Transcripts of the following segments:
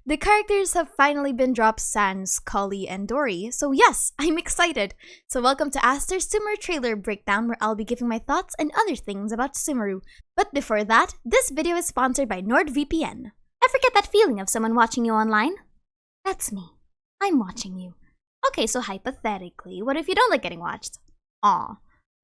The characters have finally been dropped sans Kali and Dory, so yes, I'm excited! So welcome to Aster's Sumeru trailer breakdown where I'll be giving my thoughts and other things about Sumeru. But before that, this video is sponsored by NordVPN. Ever get that feeling of someone watching you online? That's me. I'm watching you. Okay, so hypothetically, what if you don't like getting watched? Aw.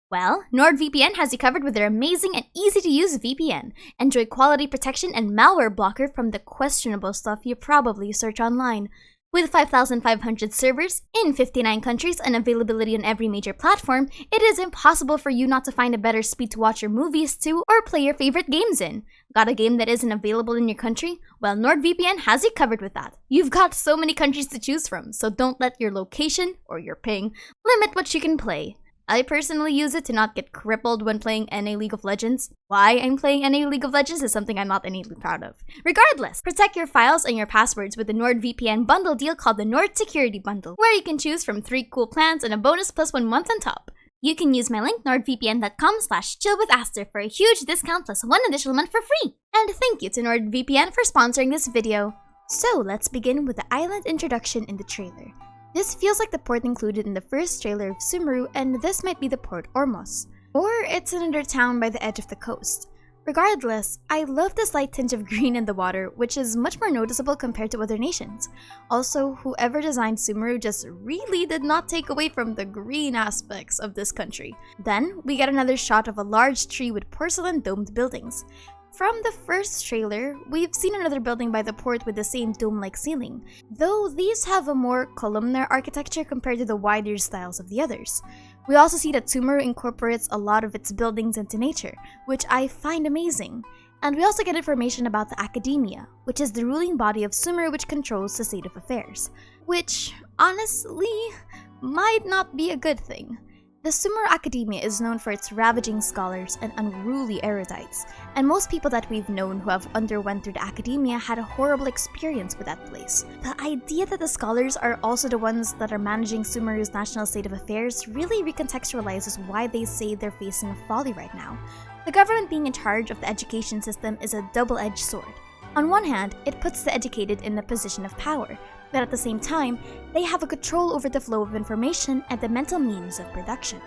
Well, NordVPN has you covered with their amazing and easy-to-use VPN. Enjoy quality protection and malware blocker from the questionable stuff you probably search online. With 5,500 servers in 59 countries and availability on every major platform, it is impossible for you not to find a better speed to watch your movies to or play your favorite games in. Got a game that isn't available in your country? Well, NordVPN has you covered with that. You've got so many countries to choose from, so don't let your location, or your ping, limit what you can play. I personally use it to not get crippled when playing NA League of Legends. Why I'm playing NA League of Legends is something I'm not innately proud of. Regardless, protect your files and your passwords with the NordVPN bundle deal called the Nord Security Bundle, where you can choose from 3 cool plans and a bonus plus 1 month on top. You can use my link nordvpn.com/chillwithaster for a huge discount plus 1 additional month for free. And thank you to NordVPN for sponsoring this video. So let's begin with the island introduction in the trailer. This feels like the port included in the first trailer of Sumeru, and this might be the port Ormos. Or it's another town by the edge of the coast. Regardless, I love the slight tinge of green in the water, which is much more noticeable compared to other nations. Also, whoever designed Sumeru just really did not take away from the green aspects of this country. Then, we get another shot of a large tree with porcelain domed buildings. From the first trailer, we've seen another building by the port with the same dome-like ceiling, though these have a more columnar architecture compared to the wider styles of the others. We also see that Sumeru incorporates a lot of its buildings into nature, which I find amazing. And we also get information about the Academia, which is the ruling body of Sumeru which controls the state of affairs. Which, honestly, might not be a good thing. The Sumeru Academia is known for its ravaging scholars and unruly erudites, and most people that we've known who have underwent through the Academia had a horrible experience with that place. The idea that the scholars are also the ones that are managing Sumeru's national state of affairs really recontextualizes why they say they're facing a folly right now. The government being in charge of the education system is a double-edged sword. On one hand, it puts the educated in a position of power, but at the same time, they have a control over the flow of information and the mental means of production.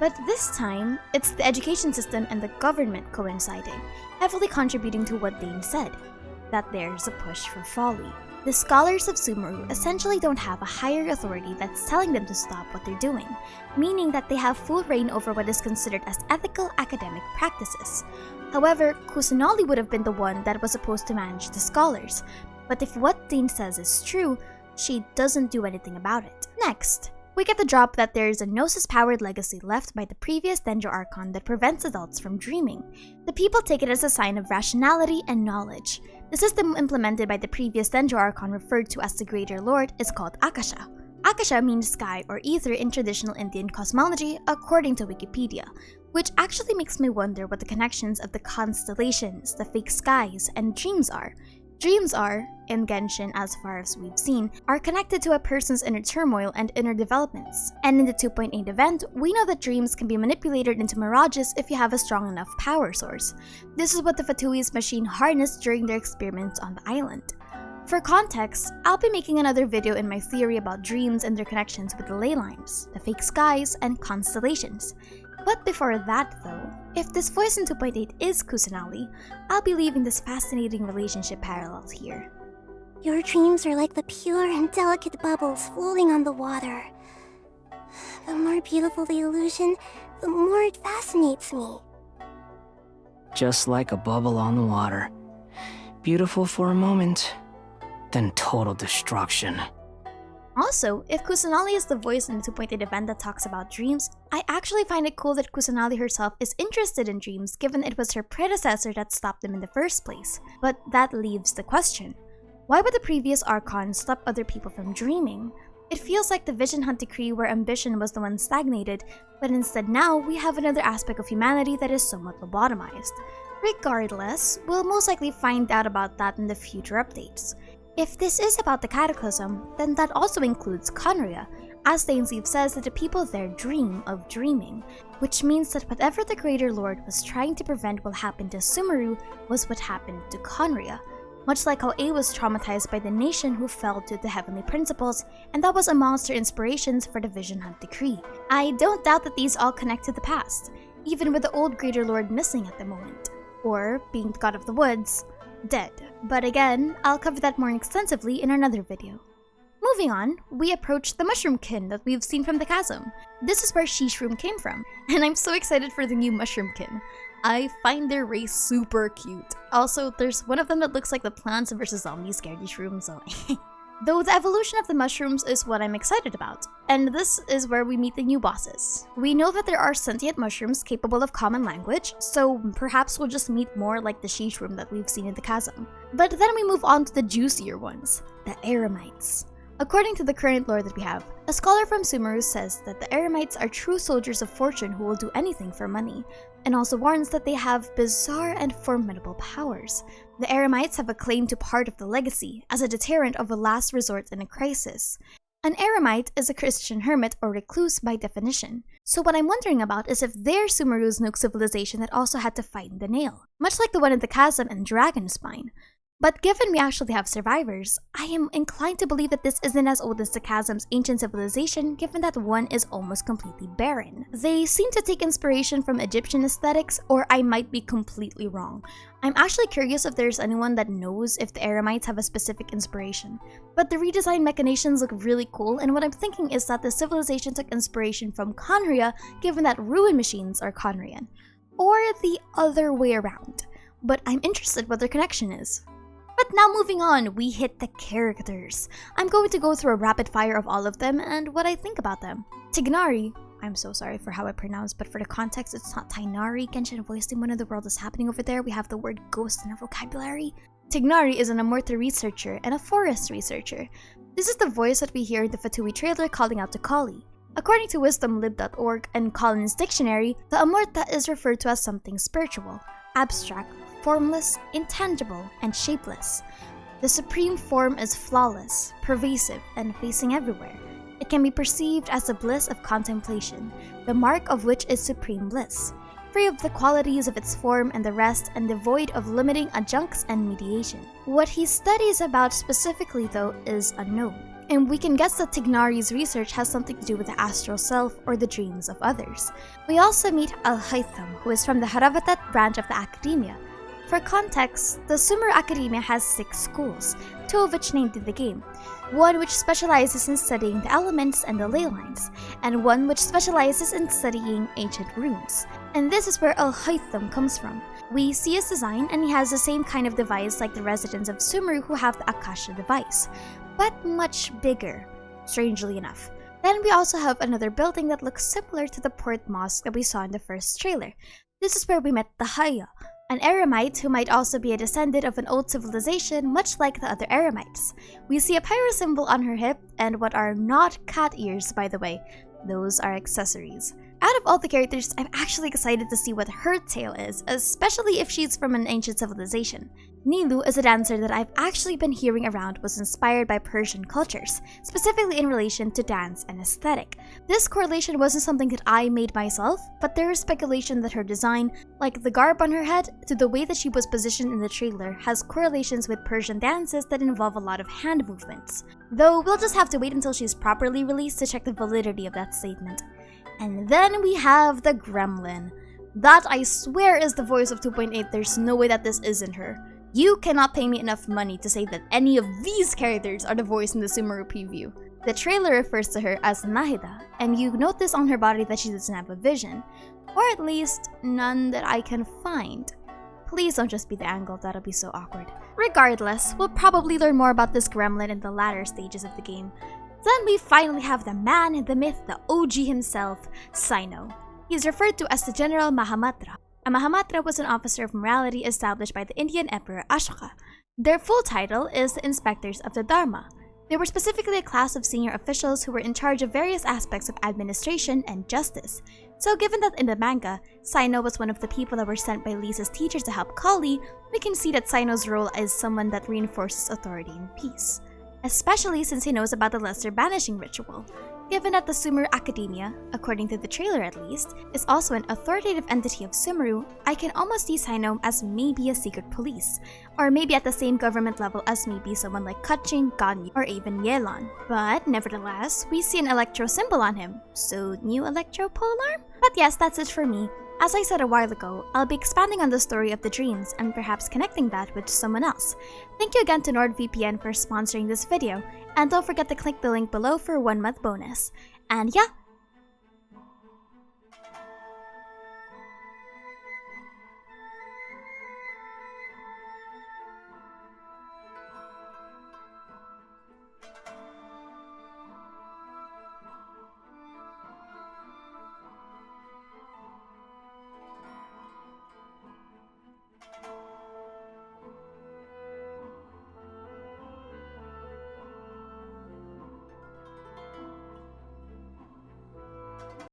But this time, it's the education system and the government coinciding, heavily contributing to what Dane said, that there's a push for folly. The scholars of Sumeru essentially don't have a higher authority that's telling them to stop what they're doing, meaning that they have full reign over what is considered as ethical academic practices. However, Kusanali would have been the one that was supposed to manage the scholars, but if what Dane says is true, she doesn't do anything about it. Next, we get the drop that there is a Gnosis-powered legacy left by the previous Dendro Archon that prevents adults from dreaming. The people take it as a sign of rationality and knowledge. The system implemented by the previous Dendro Archon referred to as the Greater Lord is called Akasha. Akasha means sky or ether in traditional Indian cosmology, according to Wikipedia, which actually makes me wonder what the connections of the constellations, the fake skies, and dreams are. Dreams are, in Genshin as far as we've seen, are connected to a person's inner turmoil and inner developments. And in the 2.8 event, we know that dreams can be manipulated into mirages if you have a strong enough power source. This is what the Fatui's machine harnessed during their experiments on the island. For context, I'll be making another video in my theory about dreams and their connections with the ley lines, the fake skies, and constellations. But before that though, if this voice in 2.8 is Kusanali, I'll be leaving this fascinating relationship parallels here. Your dreams are like the pure and delicate bubbles floating on the water. The more beautiful the illusion, the more it fascinates me. Just like a bubble on the water. Beautiful for a moment, then total destruction. Also, if Kusanali is the voice in the 2.8 event that talks about dreams, I actually find it cool that Kusanali herself is interested in dreams given it was her predecessor that stopped them in the first place. But that leaves the question. Why would the previous Archon stop other people from dreaming? It feels like the Vision Hunt decree where ambition was the one stagnated, but instead now we have another aspect of humanity that is somewhat lobotomized. Regardless, we'll most likely find out about that in the future updates. If this is about the Cataclysm, then that also includes Conria, as Dainsleeve says that the people there dream of dreaming, which means that whatever the Greater Lord was trying to prevent will happen to Sumeru was what happened to Conria. much like how A was traumatized by the nation who fell to the heavenly principles, and that was amongst her inspirations for the Vision Hunt decree. I don't doubt that these all connect to the past, even with the old Greater Lord missing at the moment, or being the god of the woods, dead. But again, I'll cover that more extensively in another video. Moving on, we approach the Mushroomkin that we've seen from the chasm. This is where Shishroom came from, and I'm so excited for the new Mushroomkin. I find their race super cute. Also, there's one of them that looks like the Plants vs. Zombies scaredy shroom, so though the evolution of the mushrooms is what I'm excited about, and this is where we meet the new bosses. We know that there are sentient mushrooms capable of common language, so perhaps we'll just meet more like the Shishroom that we've seen in the chasm. But then we move on to the juicier ones, the Eremites. According to the current lore that we have, a scholar from Sumeru says that the Eremites are true soldiers of fortune who will do anything for money, and also warns that they have bizarre and formidable powers. The Eremites have a claim to part of the legacy, as a deterrent of a last resort in a crisis. An Eremite is a Christian hermit or recluse by definition, so what I'm wondering about is if they're Sumeru's nuke civilization that also had to fight the nail, much like the one in the chasm and Dragonspine. But given we actually have survivors, I am inclined to believe that this isn't as old as the chasm's ancient civilization, given that one is almost completely barren. They seem to take inspiration from Egyptian aesthetics, or I might be completely wrong. I'm actually curious if there's anyone that knows if the Eremites have a specific inspiration. But the redesigned machinations look really cool, and what I'm thinking is that the civilization took inspiration from Conria, given that ruin machines are Conrian. Or the other way around. But I'm interested what their connection is. But now moving on, we hit the characters. I'm going to go through a rapid fire of all of them and what I think about them. Tignari, I'm so sorry for how I pronounce, but for the context, it's not Tignari. Genshin voice demon of the world is happening over there. We have the word ghost in our vocabulary. Tignari is an Amorta researcher and a forest researcher. This is the voice that we hear in the Fatui trailer calling out to Kali. According to wisdomlib.org and Collins Dictionary, the Amorta is referred to as something spiritual, abstract, formless, intangible, and shapeless. The supreme form is flawless, pervasive, and facing everywhere. It can be perceived as the bliss of contemplation, the mark of which is supreme bliss, free of the qualities of its form and the rest, and devoid of limiting adjuncts and mediation. What he studies about specifically, though, is unknown, and we can guess that Tignari's research has something to do with the astral self or the dreams of others. We also meet Haitham, who is from the Haravatat branch of the academia. For context, the Sumeru Academia has 6 schools, 2 of which named in the game, one which specializes in studying the elements and the ley lines, and one which specializes in studying ancient runes. And this is where Haitham comes from. We see his design, and he has the same kind of device like the residents of Sumeru who have the Akasha device, but much bigger, strangely enough. Then we also have another building that looks similar to the Port Mosque that we saw in the first trailer. This is where we met the Haya, an Eremite who might also be a descendant of an old civilization much like the other Eremites. We see a pyro symbol on her hip, and what are not cat ears, by the way. Those are accessories. Out of all the characters, I'm actually excited to see what her tale is, especially if she's from an ancient civilization. Ninu is a dancer that I've actually been hearing around was inspired by Persian cultures, specifically in relation to dance and aesthetic. This correlation wasn't something that I made myself, but there is speculation that her design, like the garb on her head, to the way that she was positioned in the trailer, has correlations with Persian dances that involve a lot of hand movements. Though we'll just have to wait until she's properly released to check the validity of that statement. And then we have the Gremlin. That, I swear, is the voice of 2.8. There's no way that this isn't her. You cannot pay me enough money to say that any of these characters are the voice in the Sumeru preview. The trailer refers to her as Naida, and you notice on her body that she doesn't have a vision. Or at least, none that I can find. Please don't just be the angle, that'll be so awkward. Regardless, we'll probably learn more about this Gremlin in the latter stages of the game. Then we finally have the man, the myth, the OG himself, Saino. He's referred to as the General Mahamatra. A Mahamatra was an officer of morality established by the Indian Emperor Ashoka. Their full title is the Inspectors of the Dharma. They were specifically a class of senior officials who were in charge of various aspects of administration and justice. So given that in the manga, Saino was one of the people that were sent by Lisa's teacher to help Kali, we can see that Saino's role is someone that reinforces authority and peace. Especially since he knows about the lesser banishing ritual. Given that the Sumeru Academia, according to the trailer at least, is also an authoritative entity of Sumeru, I can almost see Saino as maybe a secret police, or maybe at the same government level as maybe someone like Kachin, Ganyu, or even Yelan. But nevertheless, we see an electro symbol on him, so new electro polearm? But yes, that's it for me. As I said a while ago, I'll be expanding on the story of the dreams and perhaps connecting that with someone else. Thank you again to NordVPN for sponsoring this video, and don't forget to click the link below for a 1-month bonus. And yeah,